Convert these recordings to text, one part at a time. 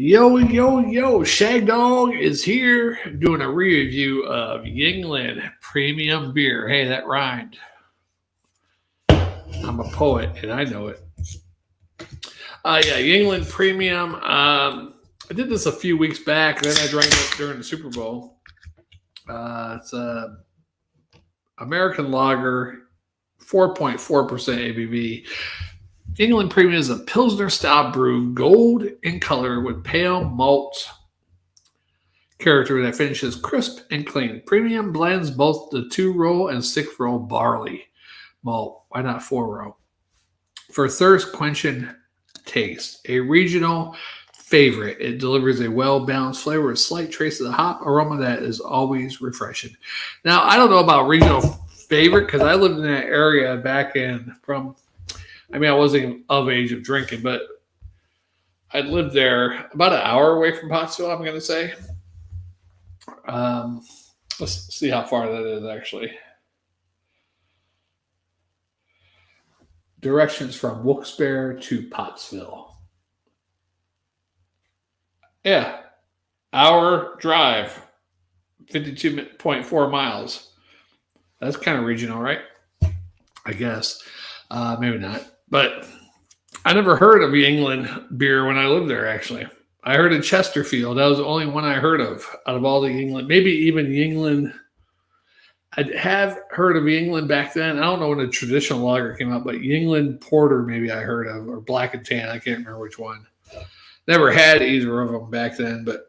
Yo, yo, yo, Shagdog is here doing a review of Yuengling Premium Beer. Hey, that rhymed. I'm a poet and I know it. Yeah, Yuengling Premium. I did this a few weeks back, then I drank it during the Super Bowl. It's a American lager, 4.4% ABV. Yuengling Premium is a pilsner-style brew, gold in color with pale malt character that finishes crisp and clean. Premium blends both the 2-row and 6-row barley malt. Why not 4-row? For thirst-quenching taste. A regional favorite. It delivers a well-balanced flavor with slight traces of hop aroma that is always refreshing. Now, I don't know about regional favorite because I lived in that area back I wasn't of age of drinking, but I lived there about an hour away from Pottsville, I'm going to say. Let's see how far that is actually. Directions from Wilkes-Barre to Pottsville. Yeah, hour drive, 52.4 miles. That's kind of regional, right? I guess. Maybe not. But I never heard of Yuengling beer when I lived there, actually. I heard of Chesterfield. That was the only one I heard of out of all the Yuengling. Maybe even Yuengling. I'd have heard of Yuengling back then. I don't know when the traditional lager came out, but Yuengling Porter maybe I heard of, or Black and Tan. I can't remember which one. Never had either of them back then, but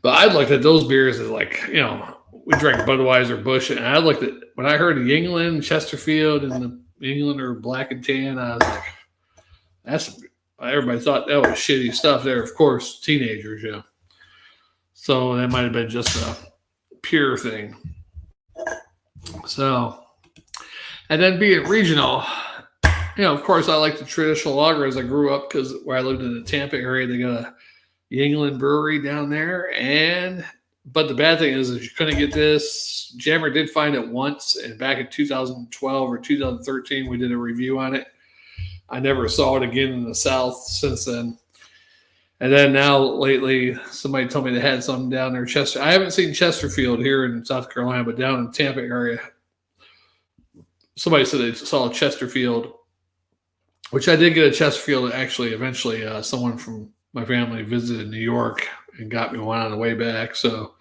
I looked at those beers as like, we drank Budweiser, Busch, and I looked at when I heard of Yuengling, Chesterfield, and the Yuengling or Black and Tan, I was like, everybody thought that was shitty stuff there. Of course, teenagers, yeah. So that might have been just a pure thing. So, and then being regional, of course, I like the traditional lager as I grew up because where I lived in the Tampa area, they got a Yuengling brewery down there. But the bad thing is you couldn't get this. Jammer did find it once, and back in 2012 or 2013, we did a review on it. I never saw it again in the South since then. And then now lately, somebody told me they had something down there. I haven't seen Chesterfield here in South Carolina, but down in the Tampa area, somebody said they saw a Chesterfield, which I did get a Chesterfield. Actually, eventually, someone from my family visited New York and got me one on the way back. So,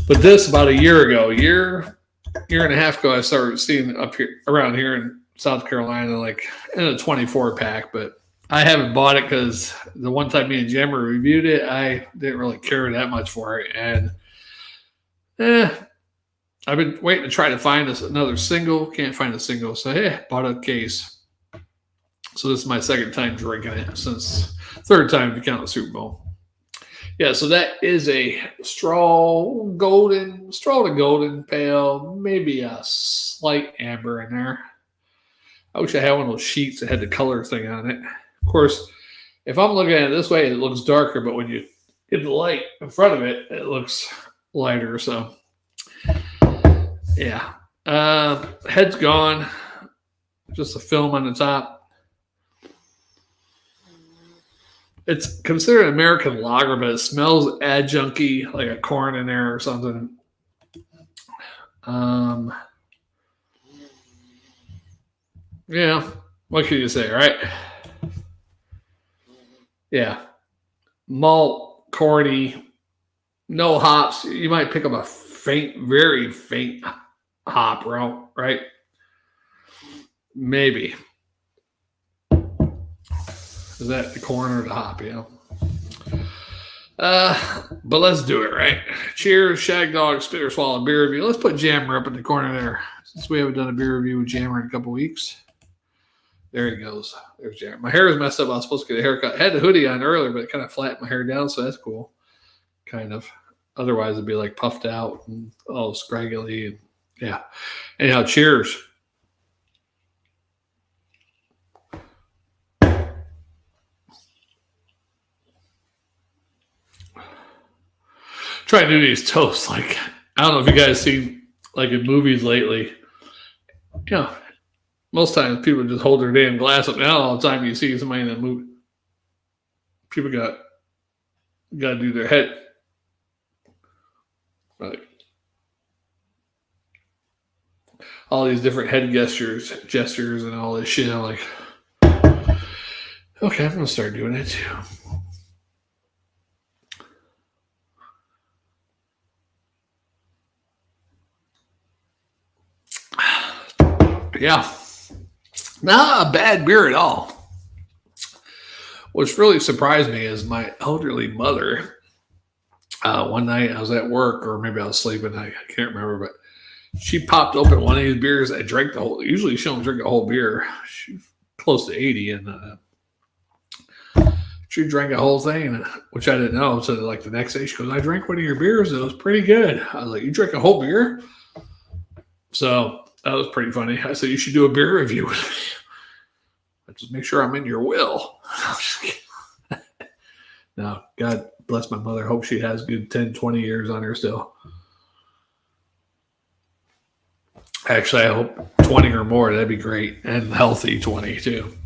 but this about a year and a half ago, I started seeing up here around here in South Carolina, like in a 24 pack, but I haven't bought it because the one time me and Jammer reviewed it, I didn't really care that much for it. And I've been waiting to try to find another single. Can't find a single. So, bought a case. So this is my second time drinking it third time if you count the Super Bowl. Yeah, so that is a straw to golden pale, maybe a slight amber in there. I wish I had one of those sheets that had the color thing on it. Of course, if I'm looking at it this way, it looks darker, but when you get the light in front of it, it looks lighter. So, yeah. Head's gone. Just a film on the top. It's considered an American lager, but it smells adjunky, like a corn in there or something. Yeah, what can you say, right? Yeah. Malt, corny, no hops. You might pick up a very faint hop, right? Maybe. Is that the corn or the hop, But let's do it, right? Cheers, Shagdog, Spit or Swallow beer review. Let's put Jammer up in the corner there, since we haven't done a beer review with Jammer in a couple weeks. There he goes. There's Jammer. My hair is messed up. I was supposed to get a haircut. I had the hoodie on earlier, but it kind of flattened my hair down, so that's cool. Kind of. Otherwise, it'd be like puffed out and all scraggly. And yeah. Anyhow, cheers. Trying to do these toasts. I don't know if you guys seen, in movies lately, Most times people just hold their damn glass up. Now all the time you see somebody in a movie, people got to do their head like all these different head gestures, and all this shit. I'm like, okay, I'm gonna start doing it too. Yeah, not a bad beer at all. What's really surprised me is my elderly mother. One night I was at work, or maybe I was sleeping. I can't remember, but she popped open one of these beers. I drank the whole. Usually she don't drink a whole beer. She's close to 80, and she drank a whole thing, which I didn't know. So like the next day, she goes, "I drank one of your beers. It was pretty good." I was like, "You drank a whole beer?" So that was pretty funny. I said, "You should do a beer review with me. Just make sure I'm in your will." No, God bless my mother. Hope she has good 10, 20 years on her still. Actually, I hope 20 or more. That'd be great. And healthy 20 too.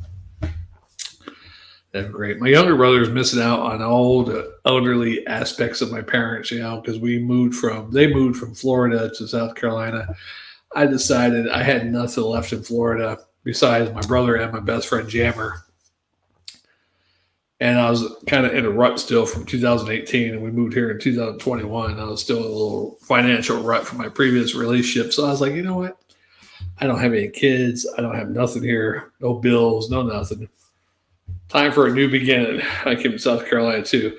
That'd be great. My younger brother's missing out on all the elderly aspects of my parents, because they moved from Florida to South Carolina. I decided I had nothing left in Florida besides my brother and my best friend Jammer. And I was kind of in a rut still from 2018, and we moved here in 2021. I was still in a little financial rut from my previous relationship. So I was like, you know what? I don't have any kids. I don't have nothing here. No bills, no nothing. Time for a new beginning. I came to South Carolina too.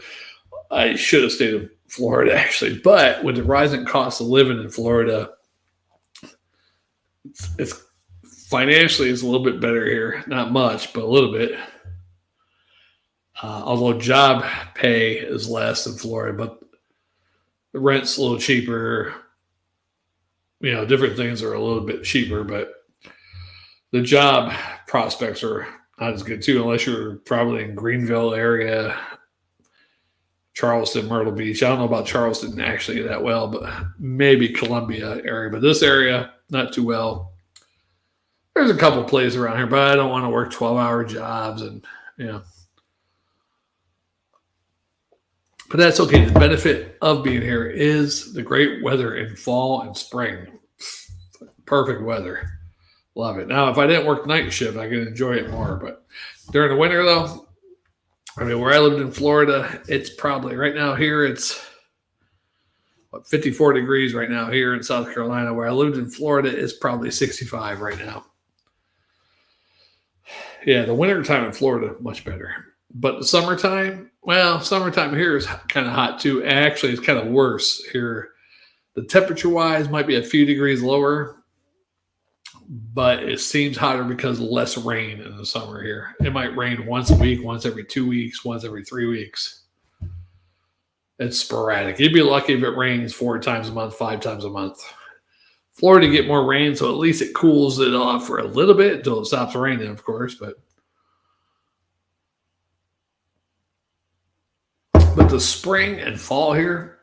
I should have stayed in Florida actually. But with the rising cost of living in Florida, it's financially it's a little bit better here. Not much, but a little bit. Although job pay is less in Florida, but the rent's a little cheaper. Different things are a little bit cheaper, but the job prospects are not as good too, unless you're probably in Greenville area, Charleston, Myrtle Beach. I don't know about Charleston actually that well, but maybe Columbia area. But this area, not too well. There's a couple places around here, but I don't want to work 12-hour jobs and. But that's okay. The benefit of being here is the great weather in fall and spring. Perfect weather. Love it. Now, if I didn't work night shift, I could enjoy it more. But during the winter, though, where I lived in Florida, it's probably right now here, it's 54 degrees right now here in South Carolina. Where I lived in Florida, it's probably 65 right now. Yeah, the winter time in Florida, much better. But the summertime here is kind of hot too. Actually, it's kind of worse here. The temperature-wise might be a few degrees lower, but it seems hotter because less rain in the summer here. It might rain once a week, once every 2 weeks, once every 3 weeks. It's sporadic. You'd be lucky if it rains 4 times a month, 5 times a month. Florida get more rain, so at least it cools it off for a little bit until it stops raining, of course, but the spring and fall here,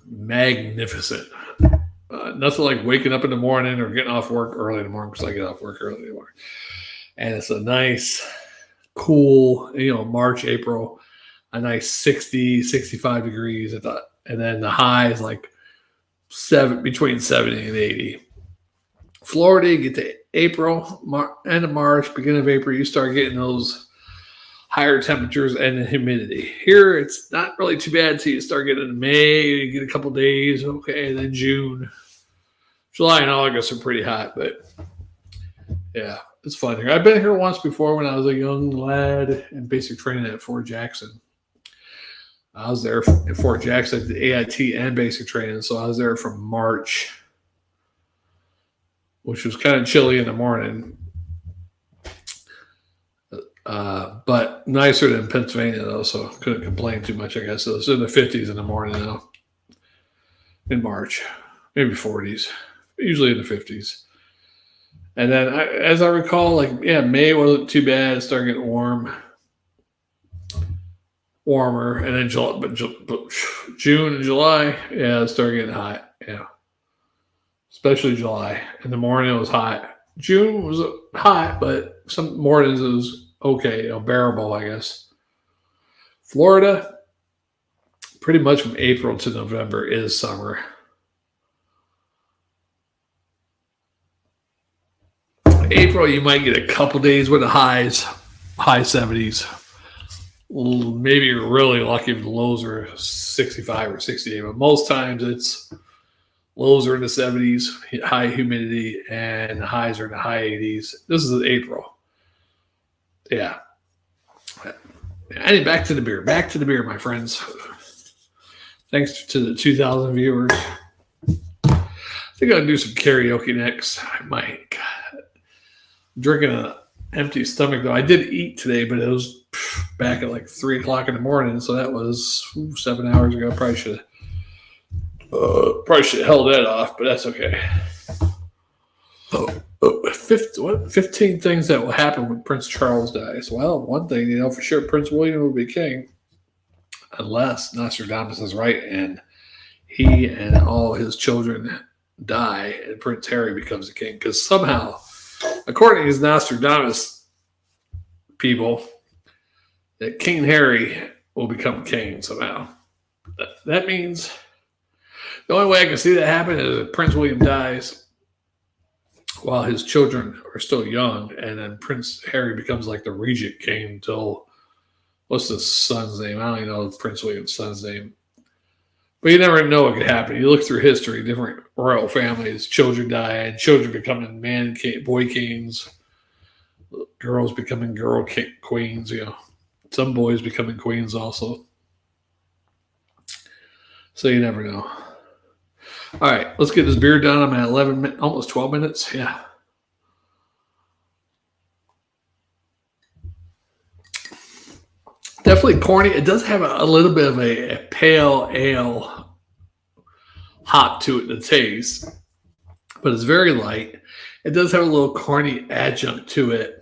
magnificent. Nothing like waking up in the morning or getting off work early in the morning, because I get off work early in the morning. And it's a nice, cool, March, April, a nice 60, 65 degrees. And then the high is like between 70 and 80. Florida, you get to April, end of March, beginning of April, you start getting those higher temperatures and humidity. Here, it's not really too bad until you start getting into May. You get a couple days, okay, then June. July and August are pretty hot, but yeah, it's fun here. I've been here once before when I was a young lad in basic training at Fort Jackson. I was there at Fort Jackson, the AIT and basic training, so I was there from March, which was kind of chilly in the morning. But nicer than Pennsylvania, though, so couldn't complain too much, I guess. So it's in the 50s in the morning now, in March, maybe 40s, usually in the 50s. And then, as I recall, May wasn't too bad. It started getting warmer. And then June and July, it started getting hot. Yeah, especially July. In the morning, it was hot. June was hot, but some mornings it was okay, bearable, I guess. Florida, pretty much from April to November is summer. April, you might get a couple days with the highs, high 70s. Maybe you're really lucky if the lows are 65 or 68, but most times it's lows are in the 70s, high humidity, and the highs are in the high 80s. This is April. Yeah. Anyway, back to the beer. Back to the beer, my friends. Thanks to the 2,000 viewers. I think I'll do some karaoke next. I might. God. Drinking an empty stomach, though. I did eat today, but it was back at like 3 o'clock in the morning, so that was 7 hours ago. Probably should have held that off, but that's okay. 15 things that will happen when Prince Charles dies. Well, one thing, for sure, Prince William will be king, unless Nostradamus is right and he and all his children die and Prince Harry becomes the king. Because somehow, according to his Nostradamus people, that King Harry will become king somehow. That means the only way I can see that happen is if Prince William dies while his children are still young, and then Prince Harry becomes like the regent king until, what's the son's name? I don't even know Prince William's son's name. But you never know what could happen. You look through history, different royal families, children die, and children becoming boy kings, girls becoming girl queens, Some boys becoming queens also. So you never know. All right, let's get this beer done. I'm at 11 minutes, almost 12 minutes. Yeah. Definitely corny. It does have a little bit of a pale ale hop to it in the taste, but it's very light. It does have a little corny adjunct to it.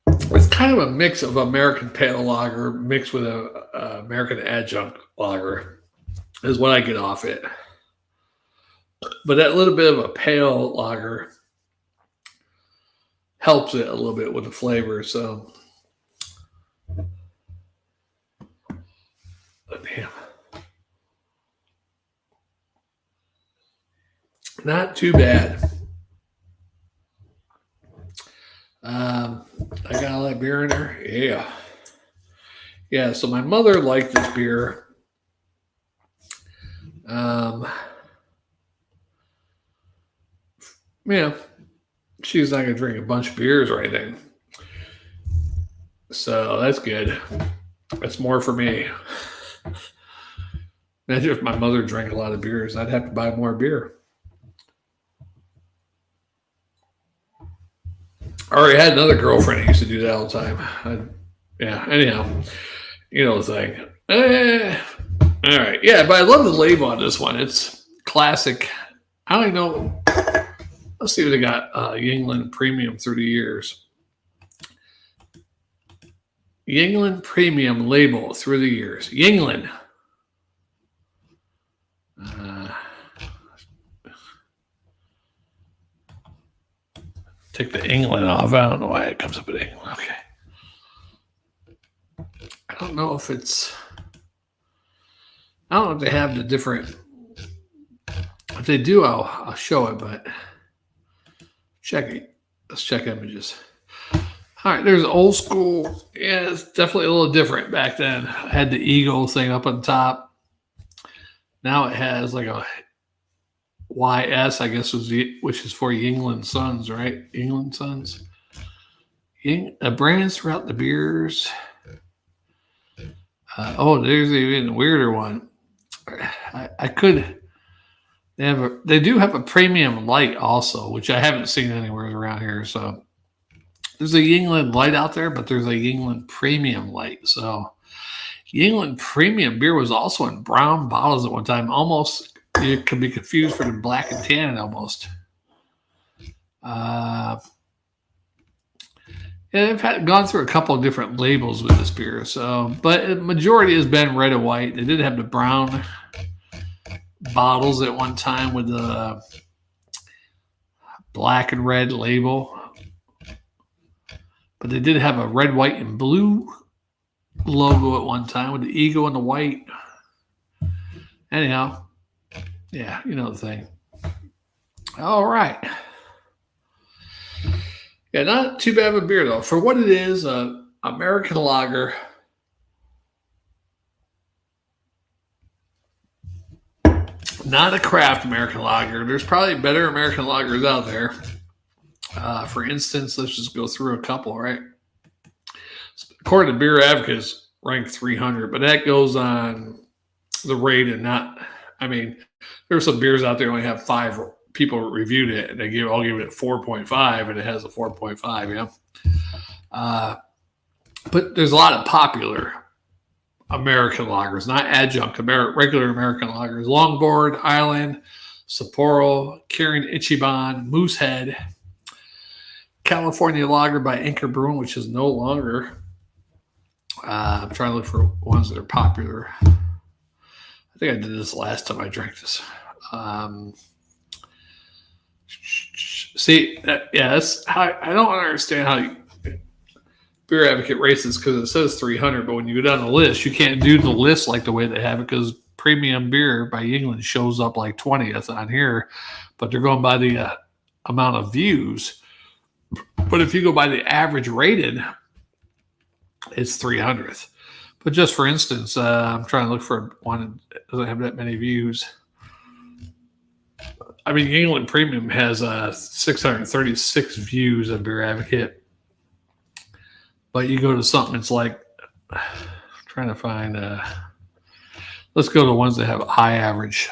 It's kind of a mix of American pale lager mixed with a American adjunct lager is what I get off it. But that little bit of a pale lager helps it a little bit with the flavor. So, damn, not too bad. I got all that beer in there. Yeah. So my mother liked this beer. She's not gonna drink a bunch of beers or anything. So that's good. That's more for me. Imagine if my mother drank a lot of beers, I'd have to buy more beer. I already had another girlfriend who used to do that all the time. Anyhow, you know the thing. All right. Yeah, but I love the label on this one. It's classic. I don't even know. Let's see what they got. Yuengling Premium through the years. Yuengling Premium label through the years. Yuengling. Take the England off. I don't know why it comes up with England. Okay. I don't know if they have the different. If they do, I'll show it, but check it. Let's check images. All right, there's old school. Yeah, it's definitely a little different back then. I had the eagle thing up on top. Now it has like a YS, I guess, which is for Yuengling Sons, right? Yuengling Sons. Brands throughout the beers. There's even a weirder one. They do have a premium light also, which I haven't seen anywhere around here. So there's a Yuengling light out there, but there's a Yuengling premium light. So Yuengling Premium Beer was also in brown bottles at one time. Almost, you could be confused for the black and tan almost. And I've gone through a couple of different labels with this beer. So, but the majority has been red and white. They did have the brown bottles at one time with the black and red label, but they did have a red, white, and blue logo at one time with the eagle and the white. Anyhow, yeah, you know the thing. All right. Yeah, not too bad of a beer though. For what it is, American lager. Not a craft American lager. There's probably better American lagers out there. For instance, let's just go through a couple, right? According to Beer Advocates, ranked 300, but that goes on the rated, not, I mean, there's some beers out there only have 5 people reviewed it, and I'll give it 4.5, and it has a 4.5, yeah. But there's a lot of popular American lagers, not adjunct, regular American lagers. Longboard, Island, Sapporo, Kirin Ichiban, Moosehead, California Lager by Anchor Brewing, which is no longer. I'm trying to look for ones that are popular. I think I did this last time I drank this. That's how I don't understand how Beer Advocate races, because it says 300, but when you go down the list, you can't do the list like the way they have it, because Premium Beer by Yuengling shows up like 20th on here, but they're going by the amount of views. But if you go by the average rated, it's 300th. But just for instance, I'm trying to look for one that doesn't have that many views. I mean, Yuengling Premium has 636 views on Beer Advocate. But you go to something, it's like, trying to find, let's go to ones that have a high average.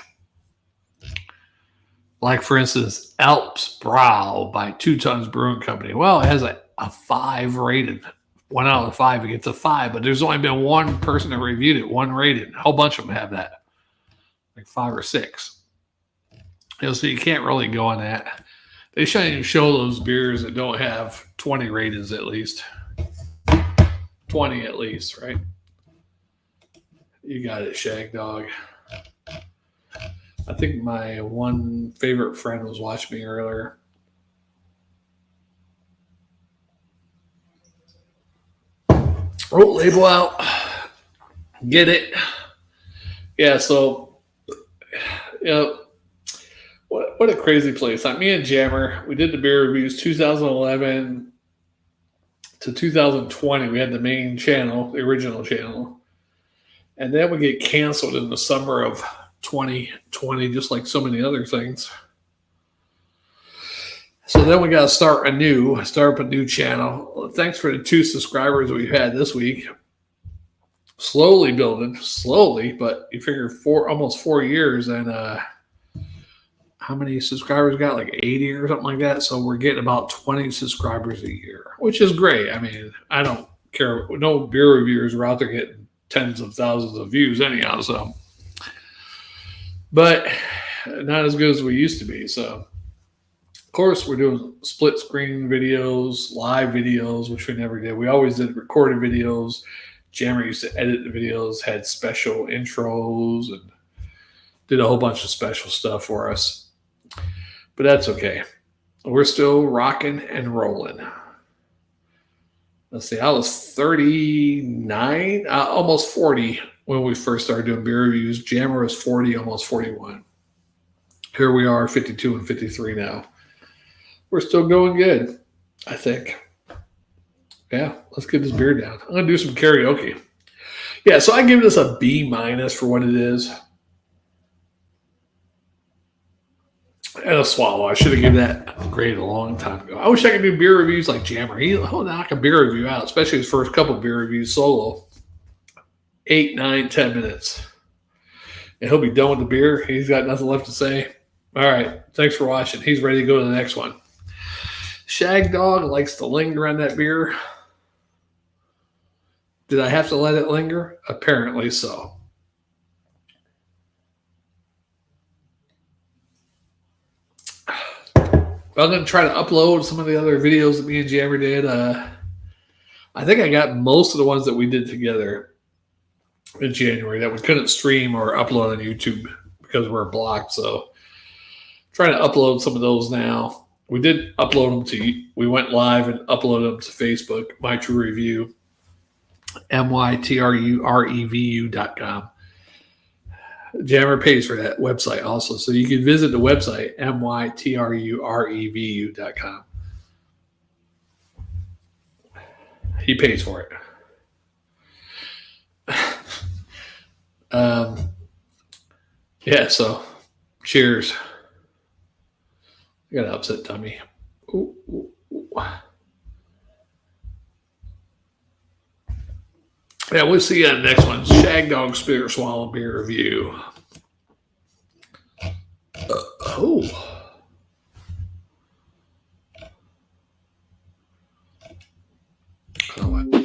Like, for instance, Alps Brow by 2 Tons Brewing Company. Well, it has a 5 rated. 1 out of 5, it gets a 5, but there's only been one person that reviewed it, 1 rated. A whole bunch of them have that, like 5 or 6. So you can't really go on that. They shouldn't even show those beers that don't have 20 ratings at least. 20 at least, right? You got it, Shagdog. I think my one favorite friend was watching me earlier. Wrote label out. Get it. Yeah, so, what a crazy place. Like, me and Jammer, we did the beer reviews 2011 to 2020. We had the main channel, the original channel. And then we get canceled in the summer of 2020, just like so many other things. So then we got to start up a new channel. Thanks for the 2 subscribers we've had this week. Slowly building, but you figure almost 4 years, and how many subscribers got? Like 80 or something like that. So we're getting about 20 subscribers a year, which is great. I mean, I don't care. No beer reviewers are out there getting tens of thousands of views anyhow. So, but not as good as we used to be. So, of course, we're doing split screen videos, live videos, which we never did. We always did recorded videos. Jammer used to edit the videos, had special intros, and did a whole bunch of special stuff for us. But that's okay. We're still rocking and rolling. Let's see, I was 39, almost 40 when we first started doing beer reviews. Jammer was 40, almost 41. Here we are, 52 and 53 now. We're still going good, I think. Yeah, let's get this beer down. I'm going to do some karaoke. Yeah, so I give this a B- for what it is. And a swallow. I should have given that a grade a long time ago. I wish I could do beer reviews like Jammer. He'll knock a beer review out, especially his first couple beer reviews solo. 8, 9, 10 minutes. And he'll be done with the beer. He's got nothing left to say. All right. Thanks for watching. He's ready to go to the next one. Shagdog likes to linger on that beer. Did I have to let it linger? Apparently so. I'm going to try to upload some of the other videos that me and Jammer did. I think I got most of the ones that we did together in January that we couldn't stream or upload on YouTube because we're blocked. So trying to upload some of those now. We did upload them to, we went live and uploaded them to Facebook, My True Review, mytrurevu.com. Jammer pays for that website also. So you can visit the website, mytrurevu.com. He pays for it. Yeah, so cheers. I got an upset tummy. Ooh, ooh, ooh. Yeah, we'll see you on the next one. Shagdog Spirit Swallow Beer Review. Oh. Oh,